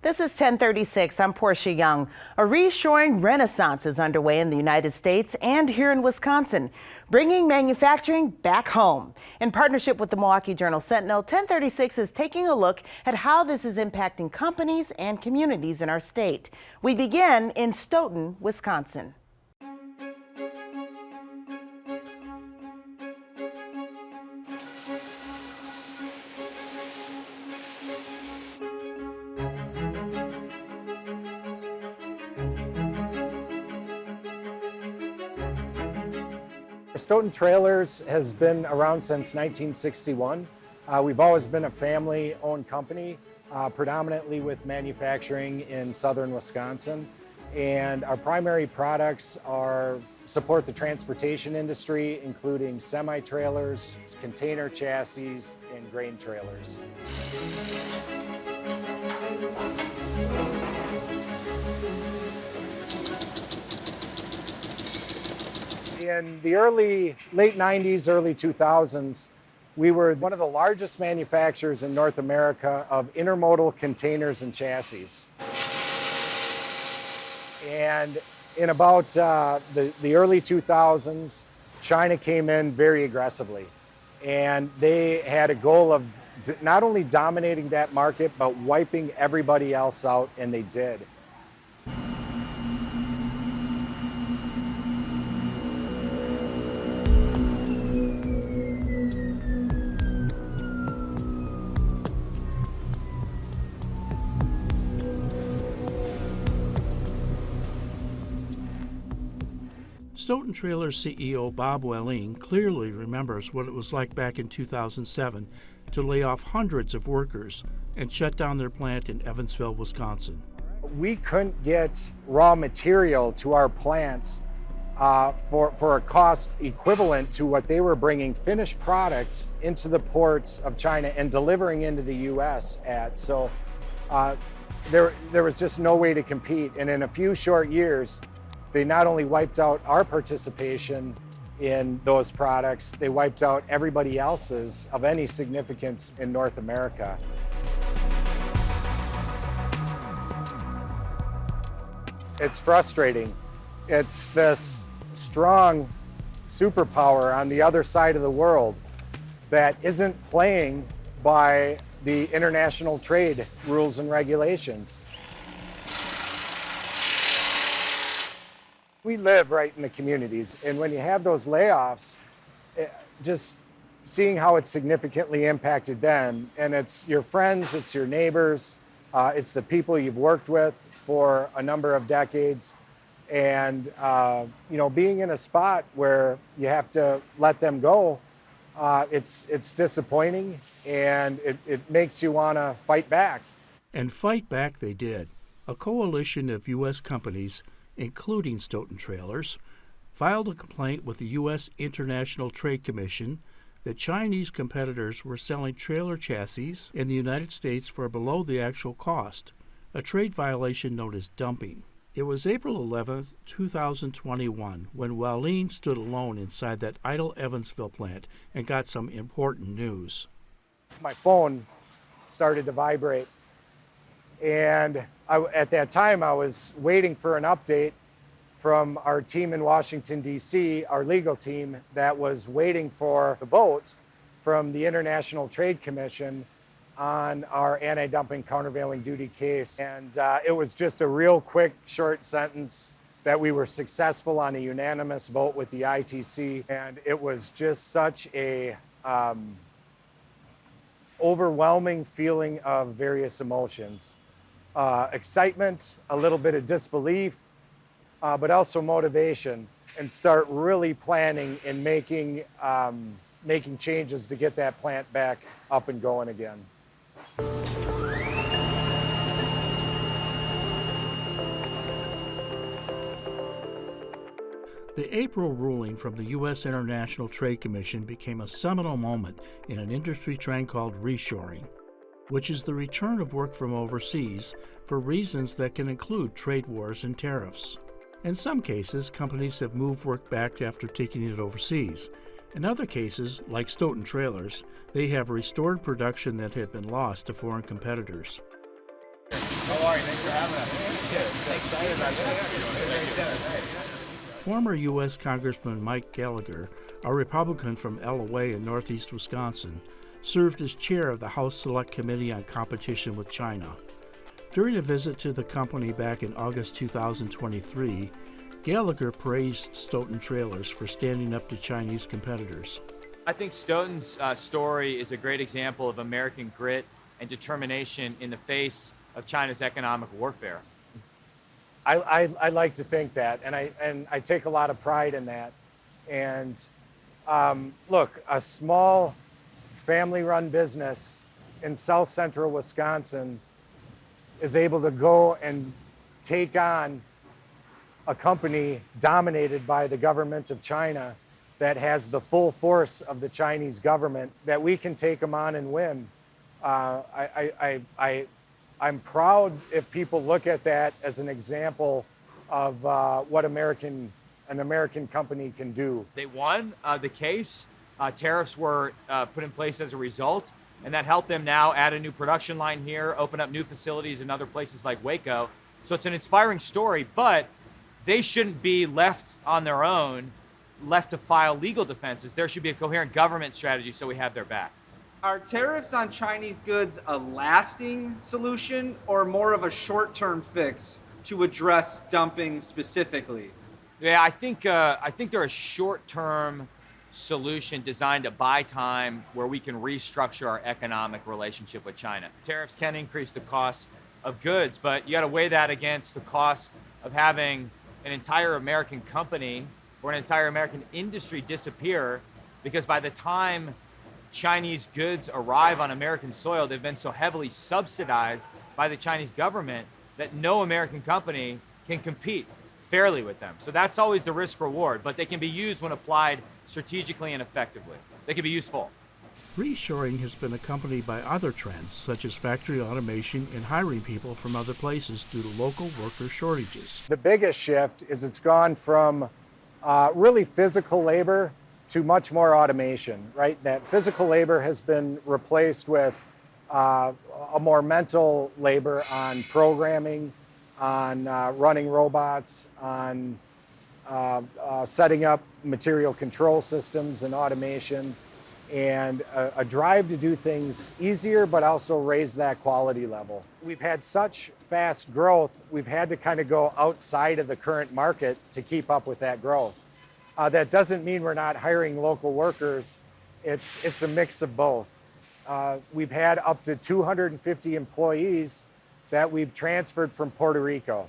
This is 1036. I'm Portia Young. A reshoring renaissance is underway in the United States and here in Wisconsin, bringing manufacturing back home. In partnership with the Milwaukee Journal Sentinel, 1036 is taking a look at how this is impacting companies and communities in our state. We begin in Stoughton, Wisconsin. Stoughton Trailers has been around since 1961. We've always been a family-owned company, predominantly with manufacturing in southern Wisconsin. And our primary products support the transportation industry, including semi-trailers, container chassis, and grain trailers. In the late 90s, early 2000s, we were one of the largest manufacturers in North America of intermodal containers and chassis. And in about the early 2000s, China came in very aggressively. And they had a goal of not only dominating that market, but wiping everybody else out, and they did. Stoughton Trailers CEO Bob Welling clearly remembers what it was like back in 2007 to lay off hundreds of workers and shut down their plant in Evansville, Wisconsin. We couldn't get raw material to our plants for a cost equivalent to what they were bringing finished product into the ports of China and delivering into the U.S. at. So there was just no way to compete. And in a few short years, they not only wiped out our participation in those products, they wiped out everybody else's of any significance in North America. It's frustrating. It's this strong superpower on the other side of the world that isn't playing by the international trade rules and regulations. We live right in the communities, and when you have those layoffs, just seeing how it's significantly impacted them, and it's your friends, it's your neighbors, it's the people you've worked with for a number of decades, and being in a spot where you have to let them go, it's disappointing, and it makes you want to fight back. And fight back they did. A coalition of U.S. companies, including Stoughton Trailers, filed a complaint with the U.S. International Trade Commission that Chinese competitors were selling trailer chassis in the United States for below the actual cost, a trade violation known as dumping. It was April 11, 2021, when Welling stood alone inside that idle Evansville plant and got some important news. My phone started to vibrate. And at that time, I was waiting for an update from our team in Washington, D.C., our legal team that was waiting for the vote from the International Trade Commission on our anti-dumping countervailing duty case. And it was just a real quick, short sentence that we were successful on a unanimous vote with the ITC. And it was just such a overwhelming feeling of various emotions. Excitement, a little bit of disbelief, but also motivation, and start really planning and making changes to get that plant back up and going again. The April ruling from the U.S. International Trade Commission became a seminal moment in an industry trend called reshoring, which is the return of work from overseas for reasons that can include trade wars and tariffs. In some cases, companies have moved work back after taking it overseas. In other cases, like Stoughton Trailers, they have restored production that had been lost to foreign competitors. Former U.S. Congressman Mike Gallagher, a Republican from Ellaway in northeast Wisconsin, served as chair of the House Select Committee on Competition with China. During a visit to the company back in August 2023, Gallagher praised Stoughton Trailers for standing up to Chinese competitors. I think Stoughton's story is a great example of American grit and determination in the face of China's economic warfare. I like to think that, and I take a lot of pride in that. And look, a small family-run business in south central Wisconsin is able to go and take on a company dominated by the government of China that has the full force of the Chinese government, that we can take them on and win. I'm proud if people look at that as an example of what an American company can do. They won the case. Tariffs were put in place as a result, and that helped them now add a new production line here, open up new facilities in other places like Waco. So it's an inspiring story, but they shouldn't be left on their own, left to file legal defenses. There should be a coherent government strategy so we have their back. Are tariffs on Chinese goods a lasting solution or more of a short-term fix to address dumping specifically? Yeah, I think they're a short-term solution designed to buy time where we can restructure our economic relationship with China. Tariffs can increase the cost of goods, but you got to weigh that against the cost of having an entire American company or an entire American industry disappear, because by the time Chinese goods arrive on American soil, they've been so heavily subsidized by the Chinese government that no American company can compete fairly with them. So that's always the risk reward, but they can be used when applied strategically and effectively. They can be useful. Reshoring has been accompanied by other trends, such as factory automation and hiring people from other places due to local worker shortages. The biggest shift is it's gone from really physical labor to much more automation, right? That physical labor has been replaced with a more mental labor on programming, on running robots, on setting up material control systems and automation, and a drive to do things easier, but also raise that quality level. We've had such fast growth, we've had to kind of go outside of the current market to keep up with that growth. That doesn't mean we're not hiring local workers. It's a mix of both. We've had up to 250 employees that we've transferred from Puerto Rico.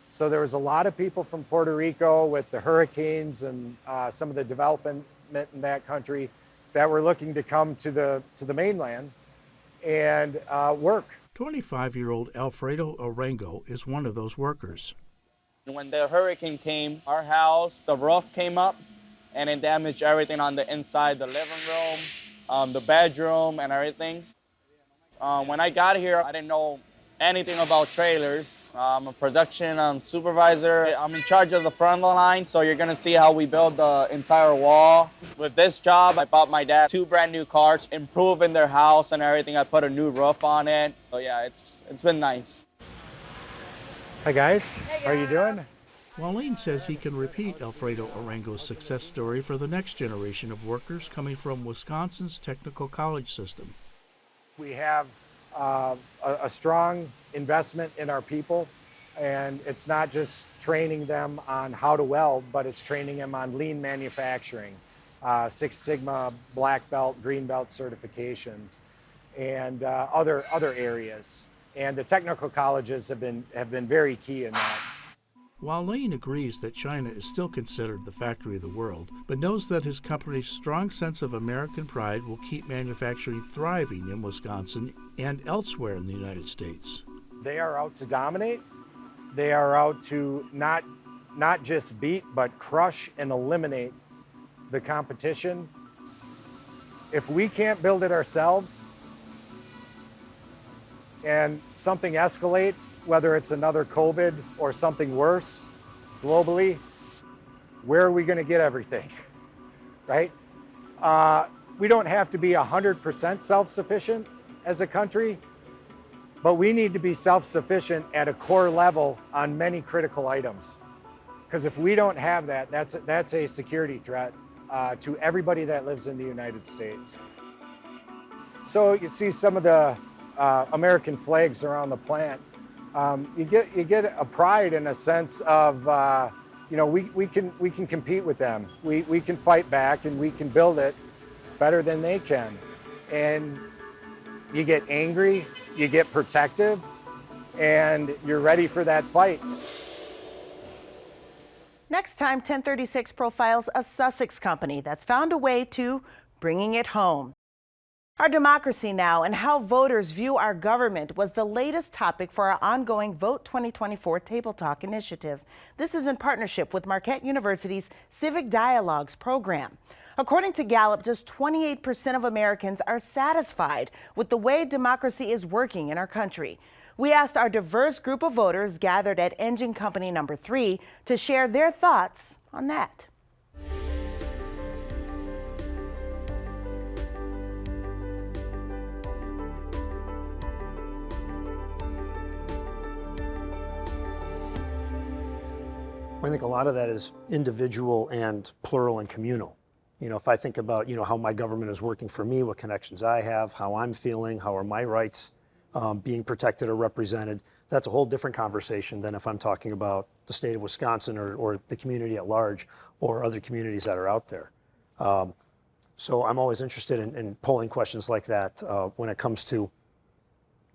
So there was a lot of people from Puerto Rico with the hurricanes and some of the development in that country that were looking to come to the mainland and work. 25-year-old Alfredo Orengo is one of those workers. When the hurricane came, our house, the roof came up and it damaged everything on the inside, the living room, the bedroom and everything. When I got here, I didn't know anything about trailers. I'm a production supervisor. I'm in charge of the front line, so you're gonna see how we build the entire wall. With this job, I bought my dad 2 brand new cars, improving their house and everything. I put a new roof on it. So yeah, it's been nice. Hi guys, how are you doing? Wallene says he can repeat Alfredo Orengo's success story for the next generation of workers coming from Wisconsin's technical college system. We have a strong investment in our people, and it's not just training them on how to weld, but it's training them on lean manufacturing, Six Sigma, black belt, green belt certifications, and other areas. And the technical colleges have been very key in that. Wallene agrees that China is still considered the factory of the world, but knows that his company's strong sense of American pride will keep manufacturing thriving in Wisconsin and elsewhere in the United States. They are out to dominate. They are out to not just beat, but crush and eliminate the competition. If we can't build it ourselves, and something escalates, whether it's another COVID or something worse globally, where are we going to get everything, right? We don't have to be 100% self-sufficient as a country, but we need to be self-sufficient at a core level on many critical items. Because if we don't have that, that's a security threat to everybody that lives in the United States. So you see some of the American flags around the plant. You get a pride in a sense of we can compete with them. We can fight back and we can build it better than they can. And you get angry, you get protective, and you're ready for that fight. Next time, 1036 profiles a Sussex company that's found a way to bringing it home. Our democracy now and how voters view our government was the latest topic for our ongoing Vote 2024 Table Talk initiative. This is in partnership with Marquette University's Civic Dialogues program. According to Gallup, just 28% of Americans are satisfied with the way democracy is working in our country. We asked our diverse group of voters gathered at Engine Company number 3 to share their thoughts on that. I think a lot of that is individual and plural and communal. If I think about, how my government is working for me, what connections I have, how I'm feeling, how are my rights being protected or represented, that's a whole different conversation than if I'm talking about the state of Wisconsin or the community at large or other communities that are out there. So I'm always interested in polling questions like that when it comes to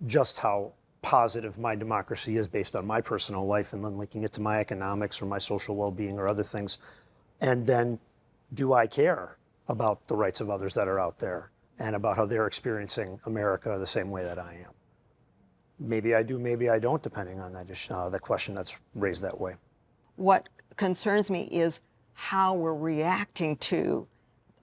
just how positive my democracy is based on my personal life and then linking it to my economics or my social well-being or other things. And then do I care about the rights of others that are out there and about how they're experiencing America the same way that I am? Maybe I do, maybe I don't, depending on that question that's raised that way. What concerns me is how we're reacting to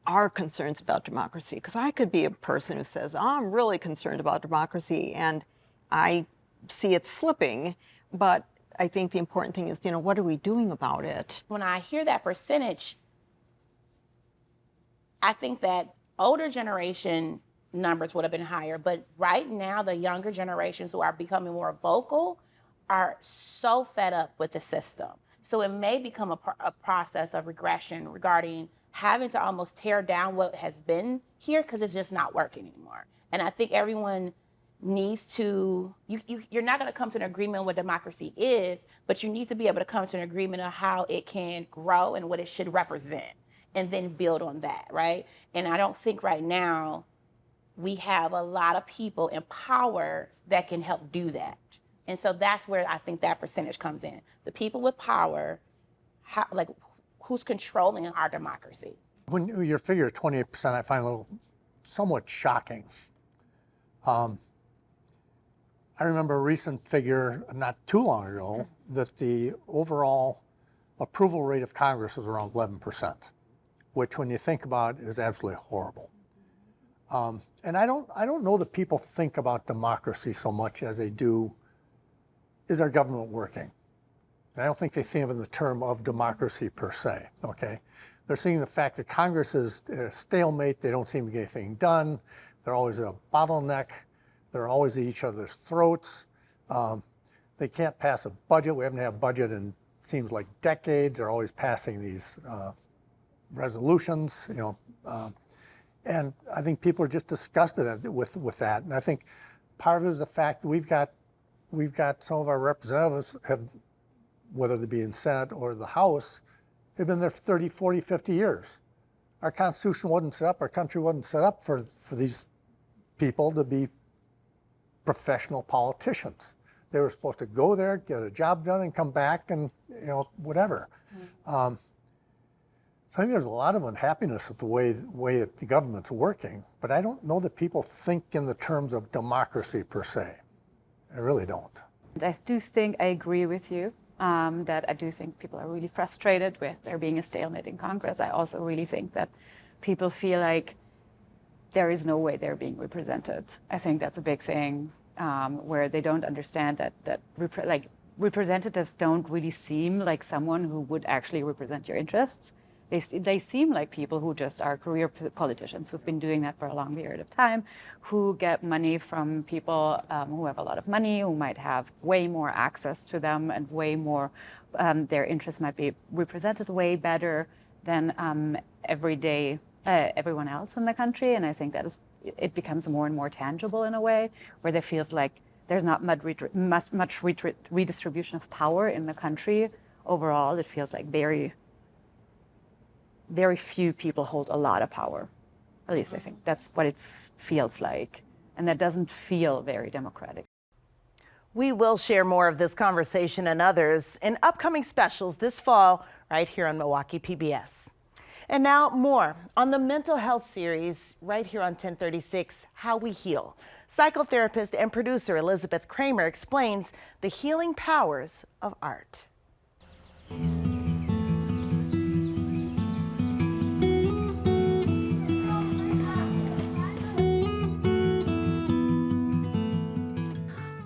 our concerns about democracy. Because I could be a person who says, I'm really concerned about democracy and I see it slipping, but I think the important thing is, what are we doing about it? When I hear that percentage, I think that older generation numbers would have been higher, but right now the younger generations who are becoming more vocal are so fed up with the system. So it may become a process of regression regarding having to almost tear down what has been here because it's just not working anymore. And I think everyone needs to, you're not going to come to an agreement on what democracy is, but you need to be able to come to an agreement on how it can grow and what it should represent, and then build on that, right? And I don't think right now we have a lot of people in power that can help do that. And so that's where I think that percentage comes in. The people with power, who's controlling our democracy? When your figure of 28%, I find a little somewhat shocking. I remember a recent figure not too long ago that the overall approval rate of Congress was around 11%, which when you think about it is absolutely horrible. And I don't know that people think about democracy so much as they do, is our government working? And I don't think they think of it in the term of democracy per se, okay? They're seeing the fact that Congress is a stalemate, they don't seem to get anything done, they're always a bottleneck, they're always at each other's throats. They can't pass a budget. We haven't had a budget in seems like decades. They're always passing these resolutions, and I think people are just disgusted with that. And I think part of it is the fact that we've got some of our representatives have, whether they be in Senate or the House, have been there for 30, 40, 50 years. Our Constitution wasn't set up, our country wasn't set up for these people to be professional politicians. They were supposed to go there, get a job done, and come back and, whatever. Mm-hmm. So I think there's a lot of unhappiness with the way the government's working, but I don't know that people think in the terms of democracy per se. I really don't. I do think I agree with you that I do think people are really frustrated with there being a stalemate in Congress. I also really think that people feel like there is no way they're being represented. I think that's a big thing where they don't understand that representatives don't really seem like someone who would actually represent your interests. They seem like people who just are career politicians who've been doing that for a long period of time, who get money from people who have a lot of money, who might have way more access to them and way more, their interests might be represented way better than everyone else in the country. And I think that it becomes more and more tangible in a way where there feels like there's not much redistribution of power in the country. Overall, it feels like very few people hold a lot of power. At least I think that's what it feels like. And that doesn't feel very democratic. We will share more of this conversation and others in upcoming specials this fall right here on Milwaukee PBS. And now more on the mental health series right here on 1036, How We Heal. Psychotherapist and producer Elizabeth Kramer explains the healing powers of art.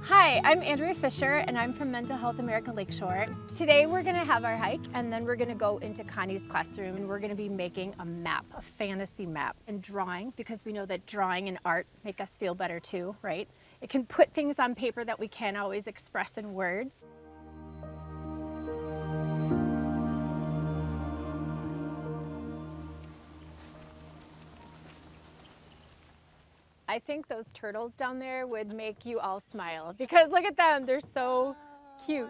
Hi, I'm Andrea Fisher and I'm from Mental Health America Lakeshore. Today we're going to have our hike and then we're going to go into Connie's classroom and we're going to be making a map, a fantasy map, and drawing, because we know that drawing and art make us feel better too, right? It can put things on paper that we can't always express in words. I think those turtles down there would make you all smile, because look at them, they're so cute.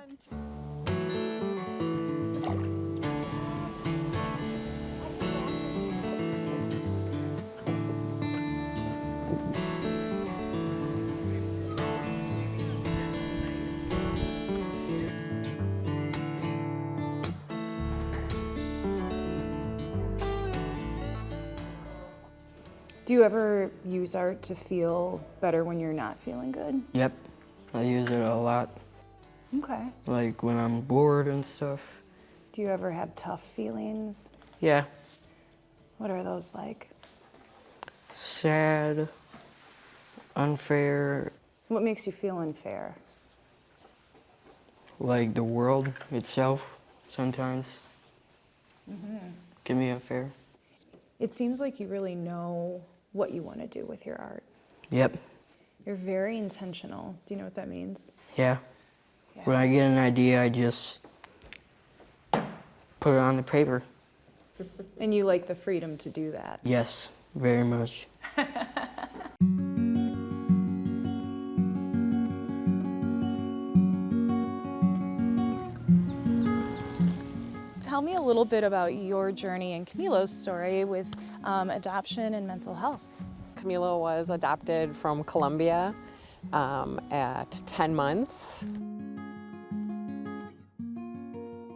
Do you ever use art to feel better when you're not feeling good? Yep, I use it a lot. Okay. Like when I'm bored and stuff. Do you ever have tough feelings? Yeah. What are those like? Sad, unfair. What makes you feel unfair? Like the world itself sometimes can be unfair. It seems like you really know what you want to do with your art. Yep. You're very intentional. Do you know what that means? Yeah. When I get an idea, I just put it on the paper. And you like the freedom to do that? Yes, very much. Tell me a little bit about your journey and Camilo's story with adoption and mental health. Camilo was adopted from Colombia at 10 months.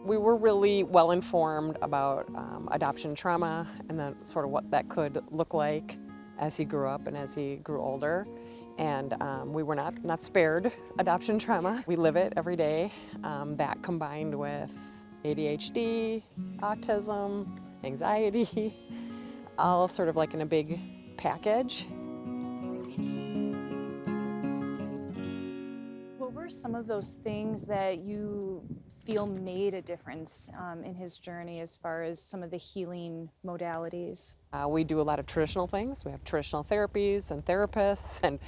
We were really well informed about adoption trauma and then sort of what that could look like as he grew up and as he grew older. And we were not spared adoption trauma. We live it every day. That combined with ADHD, autism, anxiety, all sort of like in a big package. What were some of those things that you feel made a difference in his journey as far as some of the healing modalities? We do a lot of traditional things. We have traditional therapies and therapists and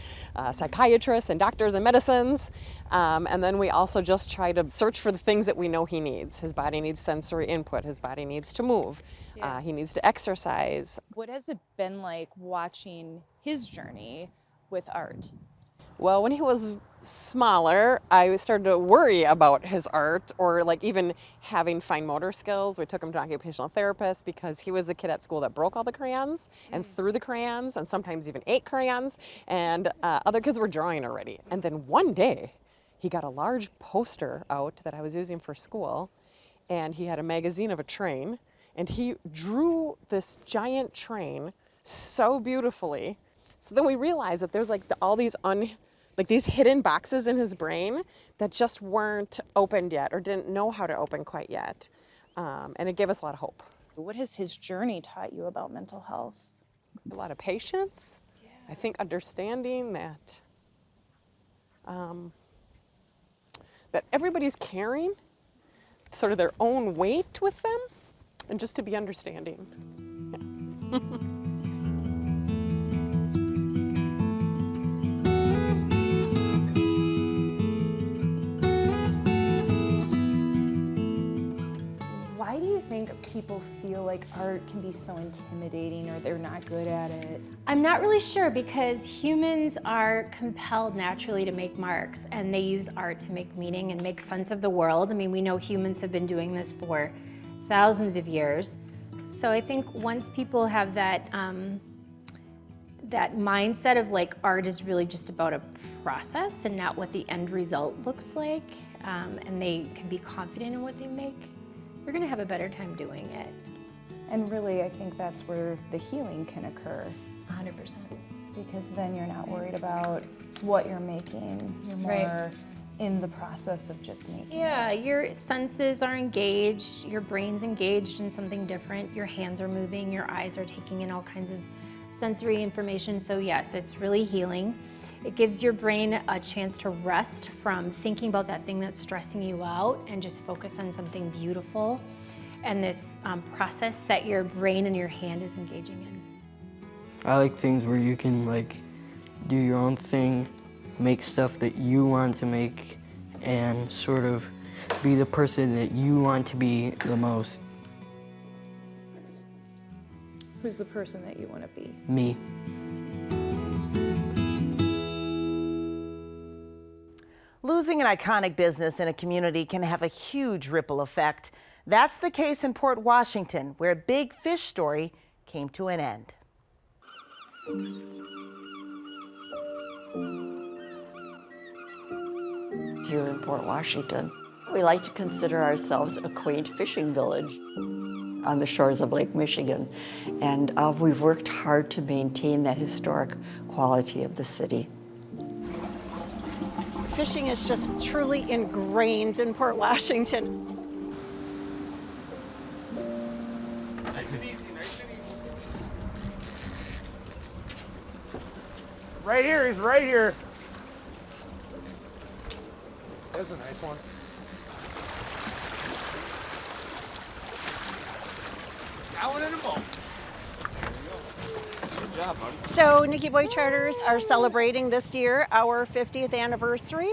psychiatrists and doctors and medicines. And then we also just try to search for the things that we know he needs. His body needs sensory input. His body needs to move. He needs to exercise. What has it been like watching his journey with art? Well, when he was smaller, I started to worry about his art or like even having fine motor skills. We took him to an occupational therapist because he was the kid at school that broke all the crayons and threw the crayons and sometimes even ate crayons, and other kids were drawing already. And then one day he got a large poster out that I was using for school, and he had a magazine of a train, and he drew this giant train so beautifully. So then we realized that there's like all these these hidden boxes in his brain that just weren't opened yet or didn't know how to open quite yet. And it gave us a lot of hope. What has his journey taught you about mental health? A lot of patience. I think understanding that that everybody's carrying sort of their own weight with them. and just to be understanding. Why do you think people feel like art can be so intimidating or they're not good at it? I'm not really sure because humans are compelled naturally to make marks and they use art to make meaning and make sense of the world. I mean, we know humans have been doing this for thousands of years. So I think once people have that, that mindset of like art is really just about a process and not what the end result looks like, and they can be confident in what they make, you're gonna have a better time doing it. And really, I think that's where the healing can occur. 100%. Because then you're not worried about what you're making. You're more in the process of just making Yeah, your senses are engaged, your brain's engaged in something different, your hands are moving, your eyes are taking in all kinds of sensory information. So yes, it's really healing. It gives your brain a chance to rest from thinking about that thing that's stressing you out and just focus on something beautiful and this process that your brain and your hand is engaging in. I like things where you can like do your own thing, make stuff that you want to make, and sort of be the person that you want to be the most. Who's the person that you want to be? Me. Losing an iconic business in a community can have a huge ripple effect. That's the case in Port Washington, where a big fish story came to an end. Here in Port Washington, we like to consider ourselves a quaint fishing village on the shores of Lake Michigan. And we've worked hard to maintain that historic quality of the city. Fishing is just truly ingrained in Port Washington. Nice and easy, nice and easy. Right here, he's right here. That's a nice one. Got one in a boat. Good job, buddy. So Nicky Boy Charters are celebrating this year our 50th anniversary.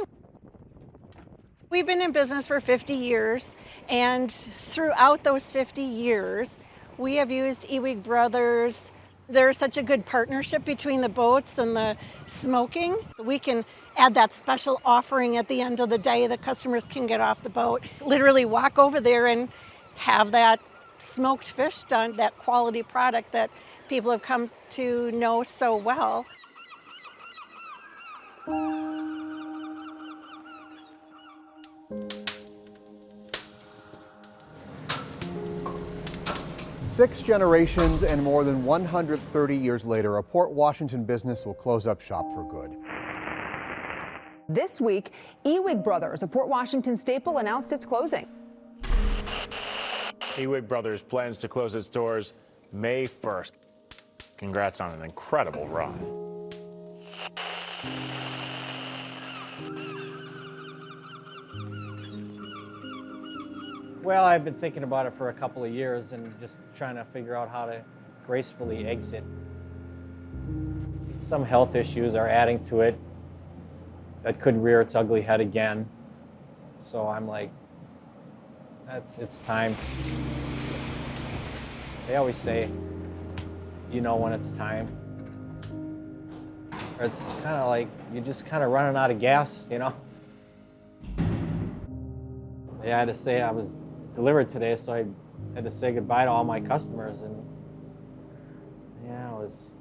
We've been in business for 50 years, and throughout those 50 years, we have used Ewig Brothers. There's such a good partnership between the boats and the smoking. We can add that special offering at the end of the day that customers can get off the boat, literally walk over there and have that smoked fish done, that quality product that people have come to know so well. Six generations and more than 130 years later, a Port Washington business will close up shop for good. This week, Ewig Brothers, a Port Washington staple, announced its closing. Ewig Brothers plans to close its doors May 1st. Congrats on an incredible run. Well, I've been thinking about it for a couple of years and just trying to figure out how to gracefully exit. Some health issues are adding to it. That could rear its ugly head again. So I'm like, it's time. They always say, you know when it's time. Or it's kind of like you're just kind of running out of gas, you know? Yeah, I had to say I was delivered today, so I had to say goodbye to all my customers. And yeah, it was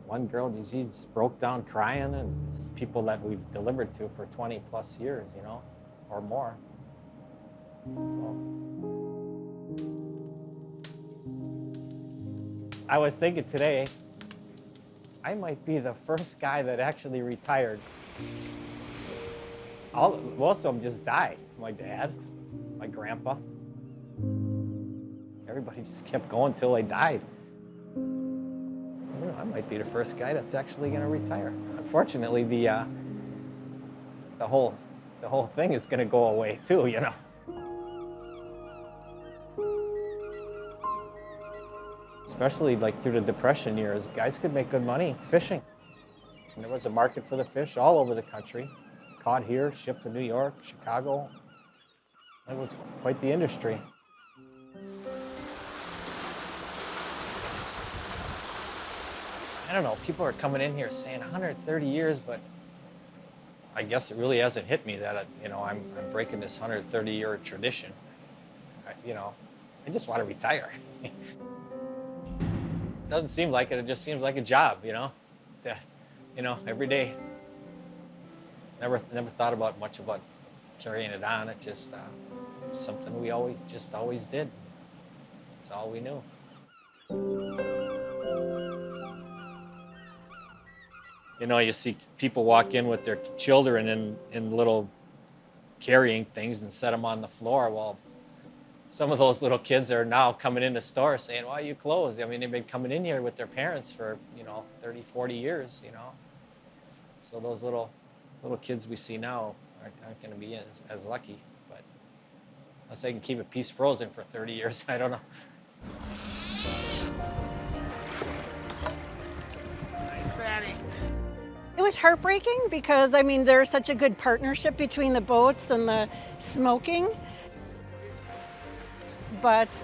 one girl, she just broke down crying, and it's people that we've delivered to for 20 plus years, you know, or more. So. I was thinking today, I might be the first guy that actually retired. Most of them just died. My dad, my grandpa. Everybody just kept going till they died. I might be the first guy that's actually going to retire. Unfortunately, the whole thing is going to go away too, you know. especially like through the Depression years, guys could make good money fishing. And there was a market for the fish all over the country. Caught here, shipped to New York, Chicago. It was quite the industry. I don't know, people are coming in here saying 130 years, but I guess it really hasn't hit me that, I'm breaking this 130-year tradition. I just want to retire. It doesn't seem like it just seems like a job, every day. Never thought about much about carrying it on. It just something we always did. It's all we knew. You see people walk in with their children in little carrying things and set them on the floor. Well, some of those little kids are now coming in the store saying, "Why are you closed?" I mean, they've been coming in here with their parents for 30, 40 years. So those little kids we see now aren't going to be as lucky. But unless they can keep a piece frozen for 30 years, I don't know. Nice fatty. It was heartbreaking because, there's such a good partnership between the boats and the smoking. But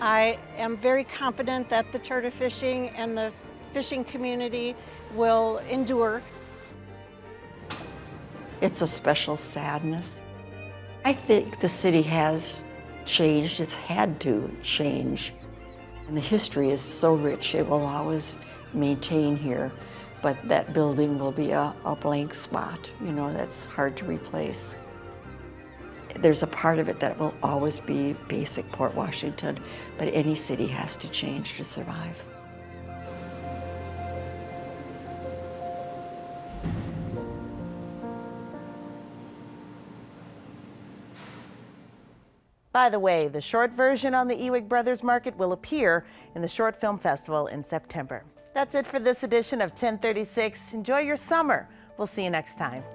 I am very confident that the charter fishing and the fishing community will endure. It's a special sadness. I think the city has changed. It's had to change. And the history is so rich, it will always maintain here. But that building will be a blank spot, that's hard to replace. There's a part of it that will always be basic Port Washington, but any city has to change to survive. By the way, the short version on the Ewing Brothers Market will appear in the Short Film Festival in September. That's it for this edition of 1036. Enjoy your summer. We'll see you next time.